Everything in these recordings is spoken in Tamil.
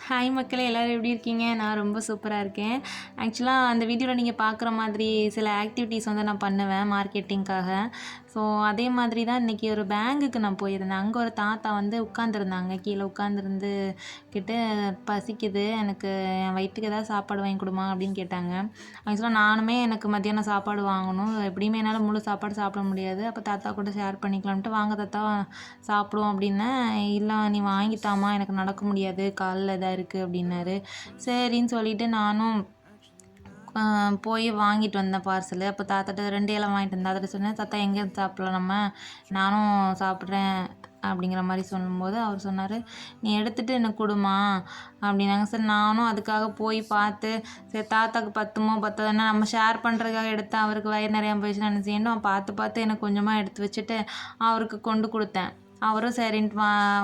ஹாய் மக்களே, எல்லோரும் எப்படி இருக்கீங்க? நான் ரொம்ப சூப்பராக இருக்கேன். ஆக்சுவலாக அந்த வீடியோவில் நீங்கள் பார்க்குற மாதிரி சில ஆக்டிவிட்டீஸ் வந்து நான் பண்ணுவேன் மார்க்கெட்டிங்காக. ஸோ அதே மாதிரி தான் இன்றைக்கி ஒரு பேங்குக்கு நான் போயிருந்தேன். அங்கே ஒரு தாத்தா வந்து உட்காந்துருந்தாங்க. கீழே உட்காந்துருந்து கிட்ட பசிக்குது, எனக்கு என் வயிற்றுக்கு ஏதாவது சாப்பாடு வாங்கி கொடுமா அப்படின்னு கேட்டாங்க. ஆக்சுவலாக நானுமே எனக்கு மத்தியானம் சாப்பாடு வாங்கணும். எப்படியுமே என்னால் முழு சாப்பாடு சாப்பிட முடியாது. அப்போ தாத்தா கூட ஷேர் பண்ணிக்கலாம்ட்டு வாங்க தாத்தா சாப்பிடுவோம் அப்படின்னேன். இல்லை நீ வாங்கித்தாம்மா, எனக்கு நடக்க முடியாது, காலில் இதாக இருக்குது அப்படின்னாரு. சரின்னு சொல்லிவிட்டு நானும் போய் வாங்கிட்டு வந்தேன் பார்சலு. அப்போ தாத்தாட்ட 2 இலை வாங்கிட்டு வந்தேன். தாத்தாட்ட சொன்னேன், தாத்தா எங்கேருந்து சாப்பிட்லாம் நம்ம, நானும் சாப்பிட்றேன் அப்படிங்கிற மாதிரி சொல்லும்போது அவர் சொன்னார், நீ எடுத்துகிட்டு எனக்கு கொடுமா அப்படின்னாங்க. சரி நானும் அதுக்காக போய் பார்த்து சரி தாத்தாக்கு பத்துமோ பத்தாதுன்னா நம்ம ஷேர் பண்ணுறதுக்காக எடுத்து அவருக்கு வயிறு நிறையா போயிடுச்சுன்னு என்ன செய்யணும், பார்த்து எனக்கு கொஞ்சமாக எடுத்து வச்சுட்டு அவருக்கு கொண்டு கொடுத்தேன். அவரும் சரின்ட்டு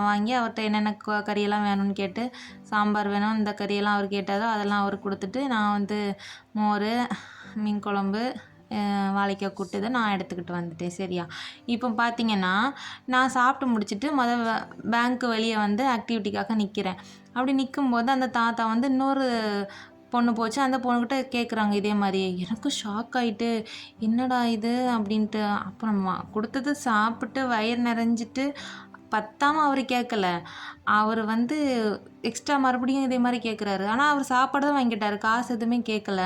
வாங்கி அவர்கிட்ட என்னென்ன கறியெல்லாம் வேணும்னு கேட்டு, சாம்பார் வேணும் இந்த கறியெல்லாம் அவர் கேட்டாரோ அதெல்லாம் அவருக்கு கொடுத்துட்டு, நான் வந்து மோர், மீன் குழம்பு, வாழைக்காய் கூட்டு இதை நான் எடுத்துக்கிட்டு வந்துட்டேன். சரியா? இப்போ பார்த்தீங்கன்னா நான் சாப்பிட்டு முடிச்சுட்டு பேங்க்கு வெளியே வந்து ஆக்டிவிட்டிக்காக நிற்கிறேன். அப்படி நிற்கும்போது அந்த தாத்தா வந்து இன்னொரு பொண்ணு போச்சு. அந்த பொண்ணுக்கிட்ட கேட்குறாங்க இதே மாதிரி. எனக்கு ஷாக் ஆகிட்டு என்னடா இது அப்படின்ட்டு. அப்போ நம்ம கொடுத்தது சாப்பிட்டு வயிறு நிறைஞ்சிட்டு பத்தாமல் அவர் கேட்கல. அவர் வந்து எக்ஸ்ட்ரா மறுபடியும் இதே மாதிரி கேட்குறாரு. ஆனால் அவர் சாப்பாடு தான் வாங்கிட்டாரு, காசு எதுவுமே கேட்கல.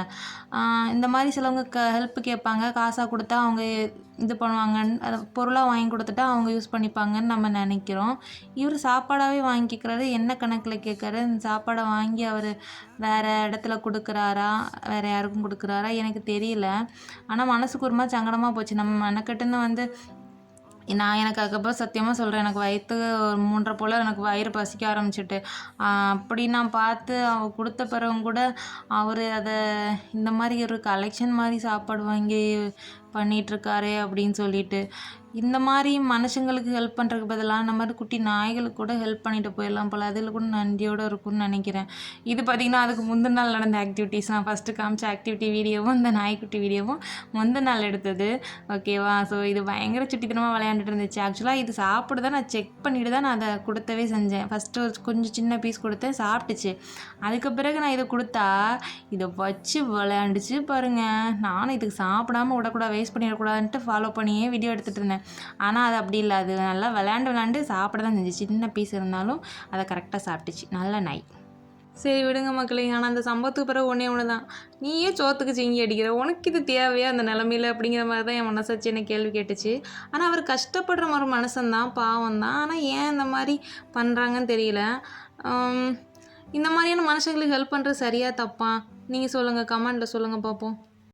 இந்த மாதிரி சிலவங்க ஹெல்ப் கேட்பாங்க, காசாக கொடுத்தா அவங்க இது பண்ணுவாங்கன்னு, அதை பொருளாக வாங்கி கொடுத்துட்டா அவங்க யூஸ் பண்ணிப்பாங்கன்னு நம்ம நினைக்கிறோம். இவர் சாப்பாடாகவே வாங்கி கேட்குறாரு. என்ன கணக்கில் கேட்குறாரு? இந்த சாப்பாடை வாங்கி அவர் வேறு இடத்துல கொடுக்குறாரா, வேறு யாருக்கும் கொடுக்குறாரா எனக்கு தெரியல. ஆனால் மனசுக்கு ஒரு மாதிரி சங்கடமாக போச்சு. நம்ம மெனக்கட்டுன்னு வந்து எனக்கு அதுக்கப்புறம் சத்தியமாக சொல்கிறேன், எனக்கு வயிற்று ஒரு 3:30 போல் எனக்கு வயிறு பசிக்க ஆரம்பிச்சிட்டு. அப்படி நான் பார்த்து அவர் கொடுத்த பிறகும் கூட அவர் அதை இந்த மாதிரி ஒரு கலெக்ஷன் மாதிரி சாப்பாடு வாங்கி பண்ணிகிட்ருக்காரே அப்படின்னு சொல்லிட்டு, இந்த மாதிரி மனுஷங்களுக்கு ஹெல்ப் பண்ணுறதுக்கு பதிலாக இந்த மாதிரி குட்டி நாய்களுக்கு கூட ஹெல்ப் பண்ணிட்டு போயிடலாம் போல், அதில் கூட நன்றியோடு இருக்கும்னு நினைக்கிறேன். இது பார்த்திங்கன்னா அதுக்கு முந்தின நாள் நடந்த ஆக்டிவிட்டீஸ். நான் ஃபஸ்ட்டு காமிச்ச ஆக்டிவிட்டி வீடியோவும் இந்த நாய்க்குட்டி வீடியோவும் முந்தின நாள் எடுத்தது. ஓகேவா? ஸோ இது பயங்கர சுட்டித்தனமாக விளையாண்டுட்டு இருந்துச்சு. ஆக்சுவலாக இது சாப்பிடுதான் நான் செக் பண்ணிவிட்டு தான் நான் அதை கொடுத்தவே செஞ்சேன். ஃபஸ்ட்டு ஒரு கொஞ்சம் சின்ன பீஸ் கொடுத்தேன், சாப்பிட்டுச்சு. அதுக்கு பிறகு நான் இதை கொடுத்தா இதை வச்சு விளையாண்டுச்சு பாருங்கள். நானும் இதுக்கு சாப்பிடாமல் விடக்கூடாது, வேஸ்ட் பண்ணிடக்கூடாதுன்ட்டு ஃபாலோ பண்ணியே வீடியோ எடுத்துகிட்டு இருந்தேன். ஆனால் அது அப்படி இல்லை, அது நல்லா விளையாண்டு சாப்பிட தான் செஞ்சு. சின்ன பீஸ் இருந்தாலும் அதை கரெக்டாக சாப்பிட்டுச்சு. நல்ல நாய். சரி விடுங்க மக்களே. ஆனால் அந்த சம்பவத்துக்கு பிறகு ஒன்று தான், நீயே சோத்துக்கு சிங்கி அடிக்கிற, உனக்கு இது தேவையா அந்த நிலமையில அப்படிங்கிற மாதிரி தான் என் மனசாச்சு என்ன கேள்வி கேட்டுச்சு. ஆனால் அவர் கஷ்டப்படுற மாதிரி மனுஷன்தான், பாவம் தான். ஆனால் ஏன் இந்த மாதிரி பண்ணுறாங்கன்னு தெரியல. இந்த மாதிரியான மனுஷங்களுக்கு ஹெல்ப் பண்ணுறது சரியா தப்பா நீங்கள் சொல்லுங்கள், கமெண்ட்டில் சொல்லுங்கள் பார்ப்போம்.